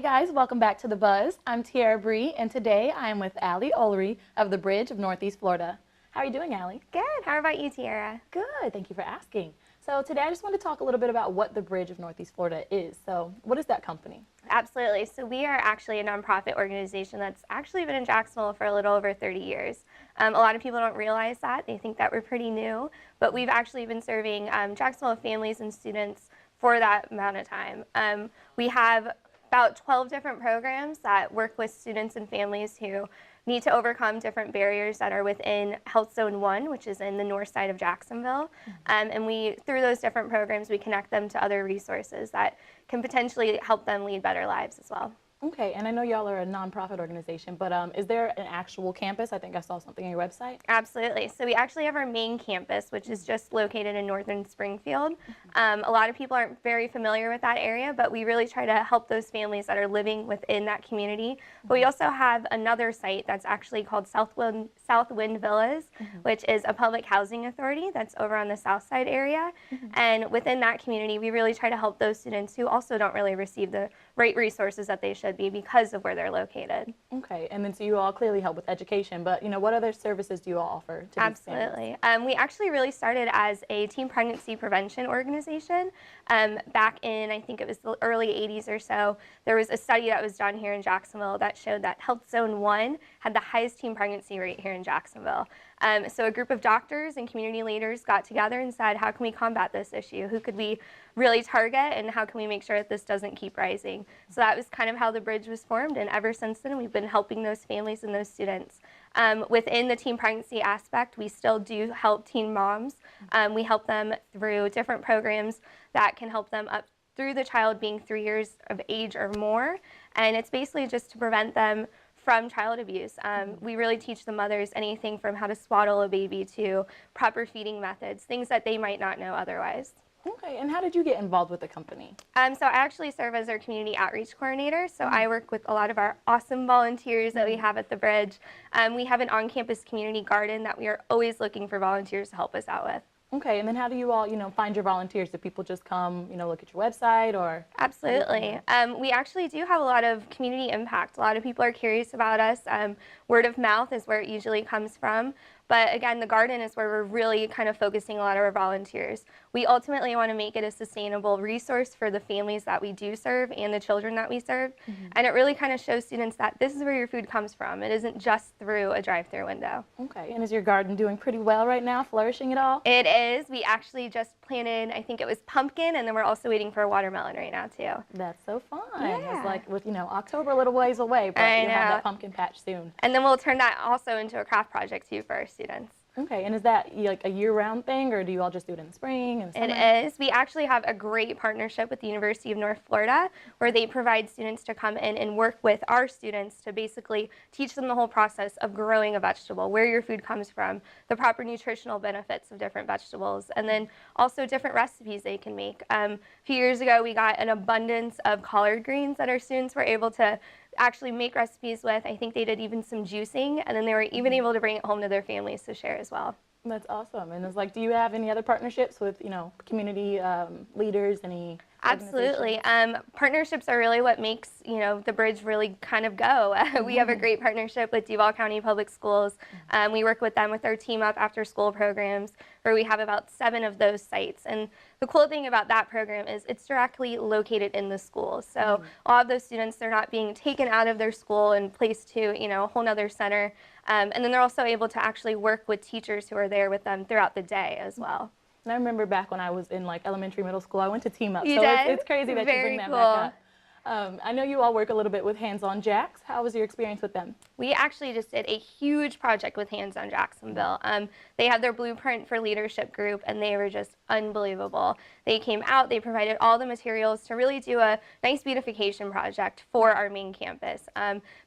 guys, welcome back to The Buzz. I'm Tiara Bree, and today I am with Ulrey of the Bridge of Northeast Florida. How are you doing, Allie? Good. How about you, Tiara? Good. Thank you for asking. So today I just want to talk a little bit about what the Bridge of Northeast Florida is. So what is that company? Absolutely. So we are actually a nonprofit organization that's actually been in Jacksonville for a little over 30 years. A lot of people don't realize that. They think that we're pretty new, but we've actually been serving Jacksonville families and students for that amount of time. We have about 12 different programs that work with students and families who need to overcome different barriers that are within Health Zone 1, which is in the north side of Jacksonville. And through those different programs, we connect them to other resources that can potentially help them lead better lives as well. Okay, and I know y'all are a nonprofit organization, but is there an actual campus? I think I saw something on your website. Absolutely. So we actually have our main campus, which is just located in northern Springfield. A lot of people aren't very familiar with that area, but we really try to help those families that are living within that community. But we also have another site that's actually called Southwind Villas, which is a public housing authority that's over on the south side area. And within that community, we really try to help those students who also don't really receive the right resources that they should be because of where they're located. Okay, and then so you all clearly help with education, but what other services do you all offer to Absolutely. We actually really started as a teen pregnancy prevention organization back in, I think it was the early 80s or so. There was a study that was done here in Jacksonville that showed that Health Zone 1 had the highest teen pregnancy rate here in Jacksonville. So a group of doctors and community leaders got together and said, how can we combat this issue? Who could we really target, and how can we make sure that this doesn't keep rising? So that was kind of how the Bridge was formed, and ever since then we've been helping those families and those students. Within the teen pregnancy aspect, we still do help teen moms. We help them through different programs that can help them up through the child being 3 years of age or more, and it's basically just to prevent them from child abuse. We really teach the mothers anything from how to swaddle a baby to proper feeding methods, things that they might not know otherwise. Okay, and how did you get involved with the company? So I actually serve as our community outreach coordinator, so I work with a lot of our awesome volunteers that we have at the Bridge. We have an on-campus community garden that we are always looking for volunteers to help us out with. Okay, and then how do you all, find your volunteers? Do people just come, look at your website or? Absolutely. We actually do have a lot of community impact. A lot of people are curious about us. Word of mouth is where it usually comes from. But again, the garden is where we're really kind of focusing a lot of our volunteers. We ultimately want to make it a sustainable resource for the families that we do serve and the children that we serve. And it really kind of shows students that this is where your food comes from. It isn't just through a drive-through window. Okay, and is your garden doing pretty well right now, flourishing at all? It is. We actually just planted, I think it was pumpkin, and then we're also waiting for a watermelon right now too. That's so fun. Yeah. It's like with, October a little ways away, but you'll have that pumpkin patch soon. And then we'll turn that also into a craft project too for our students. Okay, and is that like a year-round thing, or do you all just do it in the spring and summer? It is. We actually have a great partnership with the University of North Florida, where they provide students to come in and work with our students to basically teach them the whole process of growing a vegetable, where your food comes from, the proper nutritional benefits of different vegetables, and then also different recipes they can make. A few years ago, we got an abundance of collard greens that our students were able to actually make recipes with. I think they did even some juicing, and then they were even able to bring it home to their families to share as well. That's awesome. And it's like, do you have any other partnerships with, community leaders, any? Absolutely. Partnerships are really what makes, the Bridge really kind of go. We have a great partnership with Duval County Public Schools. We work with them with our Team Up after school programs, where we have about 7 of those sites. And the cool thing about that program is it's directly located in the school. So a lot of those students, they're not being taken out of their school and placed to, a whole nother center. And then they're also able to actually work with teachers who are there with them throughout the day as well. And I remember back when I was in elementary, middle school, I went to Team Up. You so did? It's crazy that you bring that back up. I know you all work a little bit with Hands On Jacks. How was your experience with them? We actually just did a huge project with Hands On Jacksonville. They had their blueprint for leadership group, and they were just unbelievable. They came out, they provided all the materials to really do a nice beautification project for our main campus.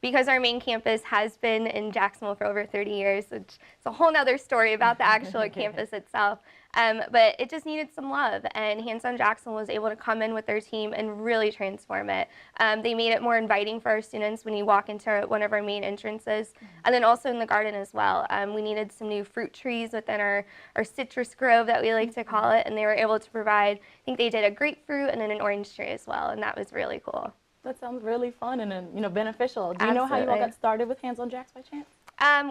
Because our main campus has been in Jacksonville for over 30 years, which is a whole nother story about the actual campus itself. But it just needed some love, and Hands On Jacksonville was able to come in with their team and really transform it. They made it more inviting for our students when you walk into one of our main entrances, and then also in the garden as well. We needed some new fruit trees within our citrus grove that we like to call it, and they were able to provide, I think they did a grapefruit and then an orange tree as well, and that was really cool. That sounds really fun and beneficial. Do you know how you all Absolutely. got started with Hands on Jacks by chance?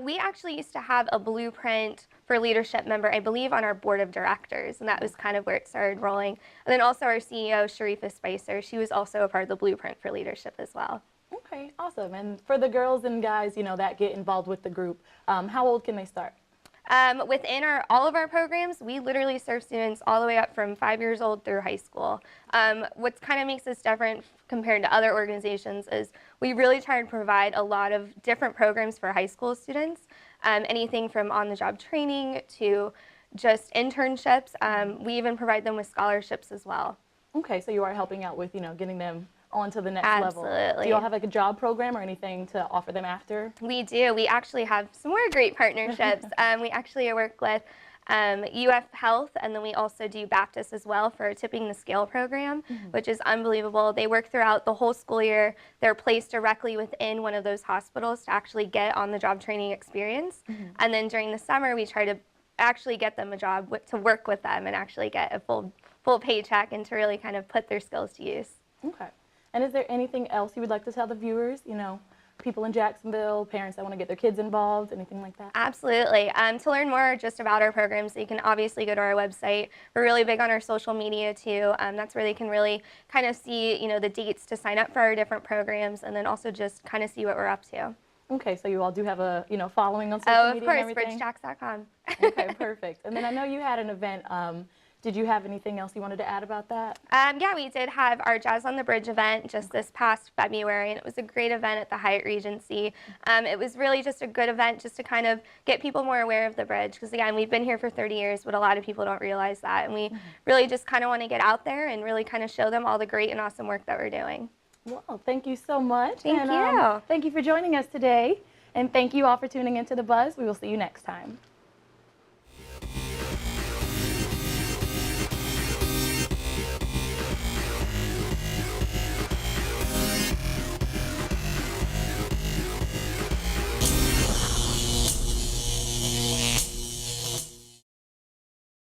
We actually used to have a blueprint for leadership member, I believe, on our board of directors, and that was kind of where it started rolling. And then also our CEO, Sharifa Spicer, she was also a part of the blueprint for leadership as well. Okay, awesome. And for the girls and guys, that get involved with the group, how old can they start? Within all of our programs, we literally serve students all the way up from 5 years old through high school. What kind of makes us different compared to other organizations is we really try to provide a lot of different programs for high school students, anything from on-the-job training to just internships. We even provide them with scholarships as well. Okay, so you are helping out with, getting them on to the next level. Absolutely. Do you all have like a job program or anything to offer them after? We do. We actually have some more great partnerships. We actually work with UF Health, and then we also do Baptist as well for our Tipping the Scale program, which is unbelievable. They work throughout the whole school year. They're placed directly within one of those hospitals to actually get on-the-job training experience. And then during the summer, we try to actually get them a job to work with them and actually get a full paycheck and to really kind of put their skills to use. Okay. And is there anything else you would like to tell the viewers, people in Jacksonville, parents that want to get their kids involved, anything like that? Absolutely. To learn more just about our programs, you can obviously go to our website. We're really big on our social media too. That's where they can really kind of see, the dates to sign up for our different programs, and then also just kind of see what we're up to. Okay, so you all do have a, following on social media and everything? Oh, of course, bridgejacks.com. Okay, perfect. And then I know you had an event. Did you have anything else you wanted to add about that? Yeah, we did have our Jazz on the Bridge event just this past February, and it was a great event at the Hyatt Regency. It was really just a good event just to kind of get people more aware of the bridge, because again, we've been here for 30 years, but a lot of people don't realize that, and we really just kind of want to get out there and really kind of show them all the great and awesome work that we're doing. Well, thank you so much. Thank you. Thank you for joining us today, and thank you all for tuning into The Buzz. We will see you next time.